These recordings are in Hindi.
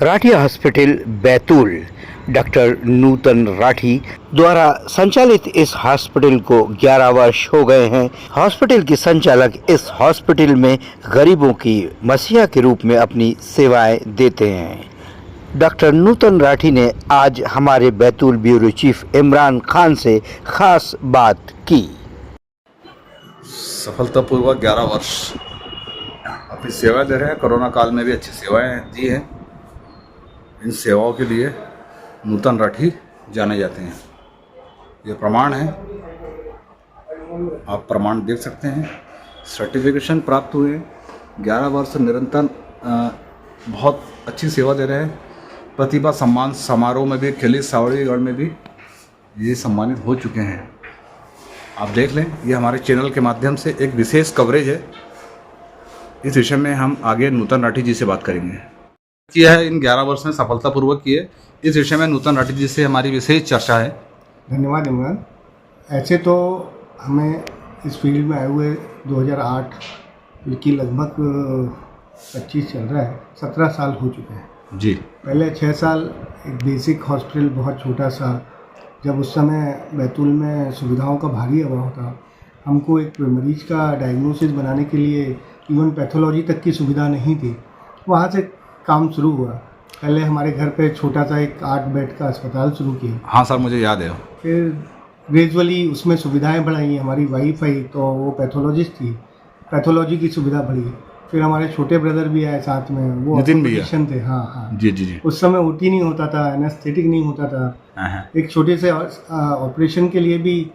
राठी हॉस्पिटल बैतूल डॉक्टर नूतन राठी द्वारा संचालित इस हॉस्पिटल को 11 वर्ष हो गए हैं। हॉस्पिटल के संचालक इस हॉस्पिटल में गरीबों की मसीहा के रूप में अपनी सेवाएं देते हैं। डॉक्टर नूतन राठी ने आज हमारे बैतूल ब्यूरो चीफ इमरान खान से खास बात की। सफलतापूर्वक 11 वर्ष अपनी सेवा दे रहे हैं। कोरोना काल में भी अच्छी सेवाएं दी हैं। इन सेवाओं के लिए नूतन राठी जाने जाते हैं। ये प्रमाण है, आप प्रमाण देख सकते हैं। सर्टिफिकेशन प्राप्त हुए। 11 वर्ष निरंतर बहुत अच्छी सेवा दे रहे हैं। प्रतिभा सम्मान समारोह में भी, खिली सावड़ीगढ़ में भी ये सम्मानित हो चुके हैं। आप देख लें, ये हमारे चैनल के माध्यम से एक विशेष कवरेज है। इस विषय में हम आगे नूतन राठी जी से बात करेंगे। किया है इन 11 वर्ष में सफलतापूर्वक किए, इस विषय में नूतन राठी जी से हमारी विशेष चर्चा है। धन्यवाद इमरान। ऐसे तो हमें इस फील्ड में आए हुए 2008 की लगभग 25 चल रहा है, 17 साल हो चुके हैं जी। पहले 6 साल एक बेसिक हॉस्पिटल बहुत छोटा सा, जब उस समय बैतूल में सुविधाओं का भारी अभाव था। हमको एक मरीज का डायग्नोसिस बनाने के लिए इवन पैथोलॉजी तक की सुविधा नहीं थी। वहाँ से काम शुरू हुआ। पहले हमारे घर पे छोटा सा एक 8 बेड का अस्पताल शुरू किया। हाँ सर, मुझे याद है। फिर ग्रेजुअली उसमें सुविधाएं बढ़ाई। हमारी वाइफ आई तो वो पैथोलॉजिस्ट थी, पैथोलॉजी की सुविधा बढ़ी। फिर हमारे छोटे ब्रदर भी आए साथ में, वो नितिन भैया थे। हाँ। जी जी जी। उस समय ओटी नहीं होता था, एनेस्थेटिक नहीं होता था। एक छोटे से ऑपरेशन के लिए भी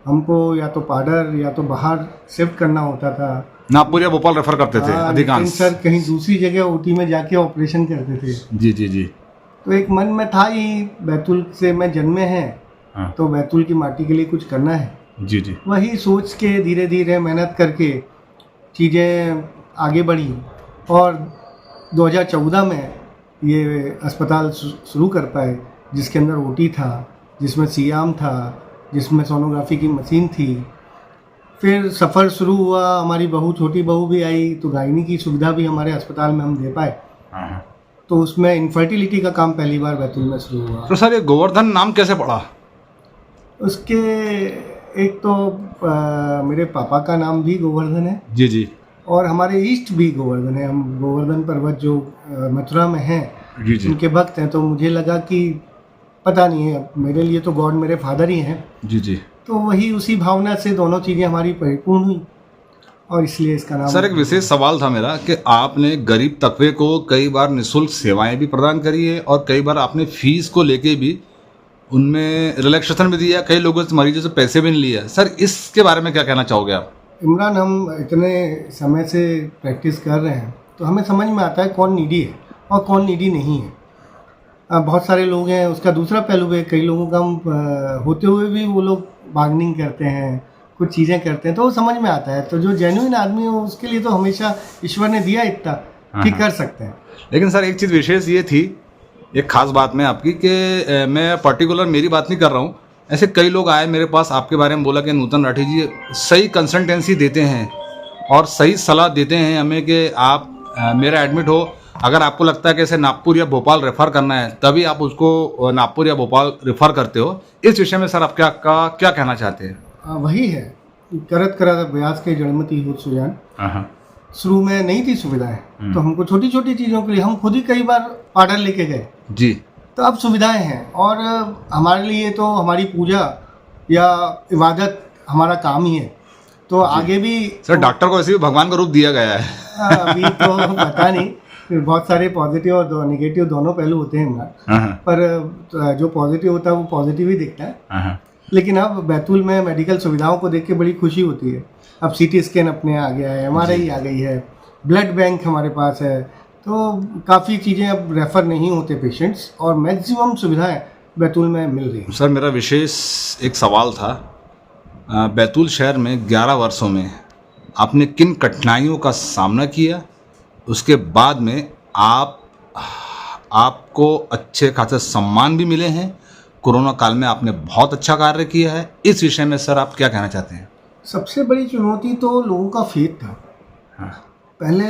हमको या तो पाडर या तो बाहर शिफ्ट करना होता था। नागपुर या भोपाल रेफर करते थे अधिकांश। सर कहीं दूसरी जगह ओटी में जाके ऑपरेशन करते थे। जी जी जी। तो एक मन में था ही, बैतूल से मैं जन्मे हैं तो बैतूल की माटी के लिए कुछ करना है। जी जी। वही सोच के धीरे धीरे मेहनत करके चीज़ें आगे बढ़ी और 2014 में ये अस्पताल शुरू कर पाए, जिसके अंदर ओटी था, जिसमें सीआम था, जिसमें सोनोग्राफी की मशीन थी। फिर सफ़र शुरू हुआ, हमारी बहू, छोटी बहू भी आई तो गायनी की सुविधा भी हमारे अस्पताल में हम दे पाए। तो उसमें इनफर्टिलिटी का काम पहली बार बैतूल में शुरू हुआ। तो सर ये गोवर्धन नाम कैसे पड़ा? उसके एक तो मेरे पापा का नाम भी गोवर्धन है। जी जी। और हमारे ईष्ट भी गोवर्धन है। हम गोवर्धन पर्वत जो मथुरा में हैं, जी जी। उनके भक्त हैं। तो मुझे लगा कि पता नहीं है, मेरे लिए तो गॉड मेरे फादर ही हैं। जी जी। तो वही उसी भावना से दोनों चीज़ें हमारी परिपूर्ण हुई और इसलिए इसका नाम। सर एक विशेष सवाल था मेरा कि आपने गरीब तबके को कई बार निःशुल्क सेवाएं भी प्रदान करी है और कई बार आपने फीस को लेके भी उनमें रिलैक्सेशन भी दिया, कई लोगों से, मरीजों से पैसे भी नहीं लिया। सर इसके बारे में क्या कहना चाहोगे आप? इमरान, हम इतने समय से प्रैक्टिस कर रहे हैं तो हमें समझ में आता है कौन नीडी है और कौन नीडी नहीं है। बहुत सारे लोग हैं, उसका दूसरा पहलू है, कई लोगों का हम होते हुए भी वो लोग बार्गेनिंग करते हैं, कुछ चीज़ें करते हैं, तो वो समझ में आता है। तो जो जेन्युइन आदमी हो उसके लिए तो हमेशा ईश्वर ने दिया इतना कि कर सकते हैं। लेकिन सर एक चीज़ विशेष ये थी, एक खास बात में आपकी, कि मैं पर्टिकुलर मेरी बात नहीं कर रहा हूँ, ऐसे कई लोग आए मेरे पास, आपके बारे में बोला कि नूतन राठी जी सही कंसल्टेंसी देते हैं और सही सलाह देते हैं हमें कि आप मेरा एडमिट हो, अगर आपको लगता है कि ऐसे नागपुर या भोपाल रेफ़र करना है तभी आप उसको नागपुर या भोपाल रेफ़र करते हो। इस विषय में सर आप क्या कहना चाहते हैं? वही है, करत करत ब्याज के जड़मती हो सुजान। शुरू में नहीं थी सुविधाएं, तो हमको छोटी छोटी चीज़ों के लिए हम खुद ही कई बार पार्लर लेके गए जी। तो अब सुविधाएं हैं और हमारे लिए तो हमारी पूजा या इबादत हमारा काम ही है। तो आगे भी सर डॉक्टर को ऐसे भी भगवान का रूप दिया गया है। अभी तो पता नहीं, बहुत सारे पॉजिटिव और नेगेटिव दोनों पहलू होते हैं हमारा, पर जो पॉजिटिव होता है वो पॉजिटिव ही दिखता है। लेकिन अब बैतूल में मेडिकल सुविधाओं को देख के बड़ी खुशी होती है। अब सीटी स्कैन अपने आ गया है, MRI आ गई है, ब्लड बैंक हमारे पास है, तो काफ़ी चीज़ें अब रेफ़र नहीं होते पेशेंट्स और मैक्सिमम सुविधाएं बैतूल में मिल रही हैं। सर मेरा विशेष एक सवाल था, बैतूल शहर में 11 वर्षों में आपने किन कठिनाइयों का सामना किया, उसके बाद में आपको अच्छे खासे सम्मान भी मिले हैं, कोरोना काल में आपने बहुत अच्छा कार्य किया है, इस विषय में सर आप क्या कहना चाहते हैं? सबसे बड़ी चुनौती तो लोगों का फेथ था। पहले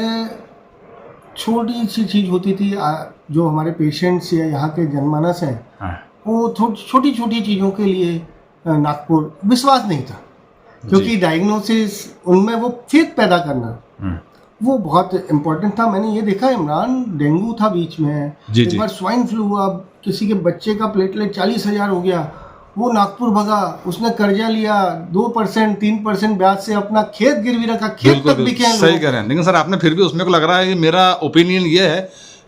छोटी सी चीज़ होती थी, जो हमारे पेशेंट्स या यहाँ के जनमानस हैं हाँ। वो छोटी छोटी चीज़ों के लिए नागपुर विश्वास नहीं था, क्योंकि डायग्नोसिस उनमें वो फेथ पैदा करना वो बहुत इम्पोर्टेंट था। मैंने ये देखा इमरान, डेंगू था बीच में, एक बार स्वाइन फ्लू हुआ, किसी के बच्चे का प्लेटलेट 40,000 हो गया, वो नागपुर भगा, उसने कर्जा लिया 2% 3% ब्याज से, अपना खेत गिरवी रखा, खेत तक बिके हैं। सही कह रहे हैं, लेकिन सर आपने फिर भी उसमें को लग रहा है कि मेरा ओपिनियन ये है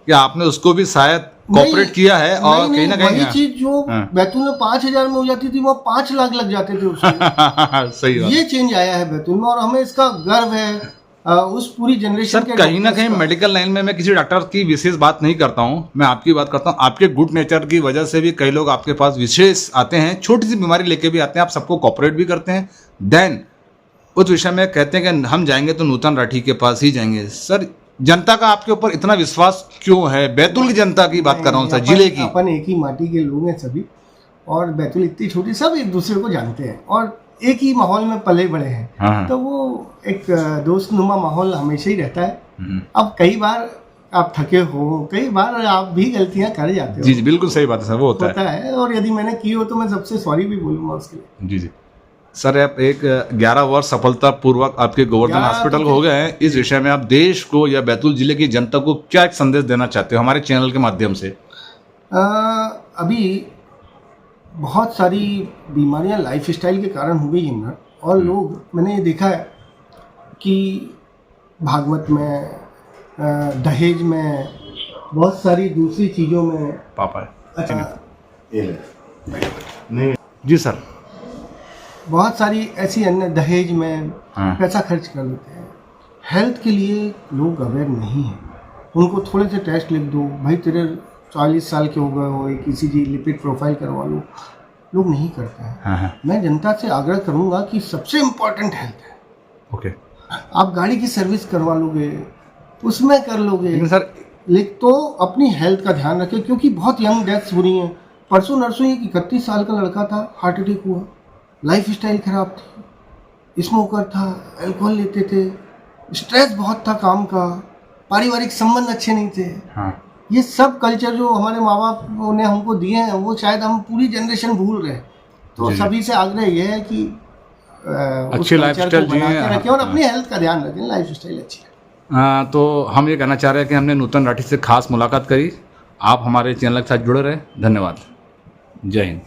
कि आपने उसको भी शायद कोऑपरेट किया है और कहीं ना कहीं वही चीज जो बैतूल में 5,000 में हो जाती थी वो 5 लाख लग जाते थे उसमें। सही बात। ये चेंज आया है बैतूल में और हमें इसका गर्व है उस पूरी जनरेशन सर कहीं ना कहीं मेडिकल लाइन में मैं किसी डॉक्टर की विशेष बात नहीं करता हूं, मैं आपकी बात करता हूं। आपके गुड नेचर की वजह से भी कई लोग आपके पास विशेष आते हैं, छोटी सी बीमारी लेके भी आते हैं, आप सबको कोऑपरेट भी करते हैं। देन उस विषय में कहते हैं कि हम जाएंगे तो नूतन राठी के पास ही जाएंगे। सर जनता का आपके ऊपर इतना विश्वास क्यों है? बैतूल की जनता की बात कर रहा हूँ सर, जिले की। अपन एक ही माटी के लोग हैं सभी, और बैतूल इतनी छोटी, सब एक दूसरे को जानते हैं और एक ही माहौल में पले बड़े हैं। हाँ। तो वो एक दोस्तनुमा माहौल हमेशा ही रहता है। अब कई बार आप थके हो, कई बार आप भी गलतियां कर जाते हो। जी जी बिल्कुल सही बात है सर, वो होता है और यदि मैंने की हो तो मैं सबसे सॉरी भी बोलूंगा उसके लिए। जी जी सर, आप एक 11 वर्ष सफलतापूर्वक आपके गोवर्धन हॉस्पिटल हो गए हैं, इस विषय में आप देश को या बैतूल जिले की जनता को क्या एक संदेश देना चाहते हो हमारे चैनल के माध्यम से? अभी बहुत सारी बीमारियां लाइफस्टाइल के कारण हो गई हैं और लोग, मैंने ये देखा है कि भागवत में, दहेज में, बहुत सारी दूसरी चीज़ों में पापा अच्छा जी सर, बहुत सारी ऐसी अन्य दहेज में पैसा खर्च कर देते हैं। हेल्थ के लिए लोग अवेयर नहीं हैं। उनको थोड़े से टेस्ट लिख दो, भाई तेरे 40 साल के हो गए हो, एक ECG लिपिड प्रोफाइल करवा लो, लोग नहीं करते हैं। मैं जनता से आग्रह करूंगा कि सबसे इम्पोर्टेंट हेल्थ है। ओके, आप गाड़ी की सर्विस करवा लोगे, उसमें कर लोगे, लेकिन सर तो अपनी हेल्थ का ध्यान रखें, क्योंकि बहुत यंग डेथ्स हो रही हैं। परसों नरसों एक 31 साल का लड़का था, हार्ट अटैक हुआ। लाइफस्टाइल खराब थी, स्मोकर था, अल्कोहल लेते थे, स्ट्रेस बहुत था काम का, पारिवारिक संबंध अच्छे नहीं थे। ये सब कल्चर जो हमारे माँ बाप ने हमको दिए हैं वो शायद हम पूरी जनरेशन भूल रहे हैं। तो सभी से आग्रह ये है कि अच्छी लाइफस्टाइल रखें और अपनी हेल्थ का ध्यान रखें, लाइफस्टाइल अच्छी है। तो हम ये कहना चाह रहे हैं कि हमने नूतन राठी से खास मुलाकात करी। आप हमारे चैनल के साथ जुड़े रहे। धन्यवाद। जय हिंद।